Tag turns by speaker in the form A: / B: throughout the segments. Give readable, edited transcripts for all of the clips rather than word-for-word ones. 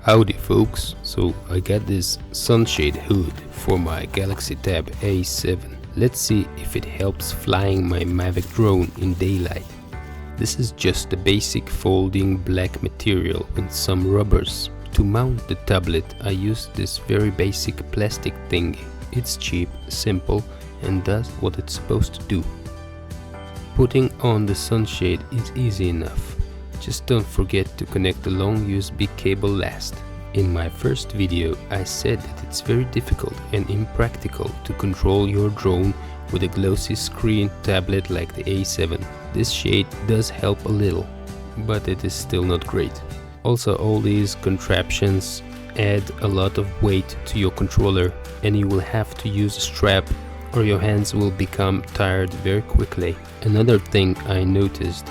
A: Howdy folks, so I got this Sunshade hood for my Galaxy Tab A7. Let's see if it helps flying my Mavic drone in daylight. This is just a basic folding black material with some rubbers. To mount the tablet I used this very basic plastic thingy. It's cheap, simple and does what it's supposed to do. Putting on the Sunshade is easy enough. Just don't forget to connect the long USB cable last. In my first video I said that it's very difficult and impractical to control your drone with a glossy screen tablet like the A7. This shade does help a little, but it is still not great. Also, all these contraptions add a lot of weight to your controller and you will have to use a strap or your hands will become tired very quickly. Another thing I noticed,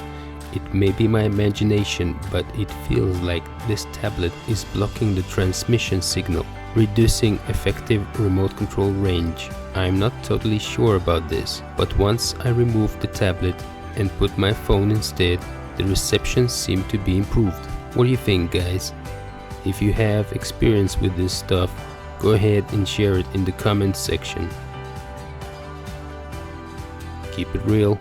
A: it may be my imagination, but it feels like this tablet is blocking the transmission signal, reducing effective remote control range. I'm not totally sure about this, but once I removed the tablet and put my phone instead, the reception seemed to be improved. What do you think, guys? If you have experience with this stuff, go ahead and share it in the comments section. Keep it real.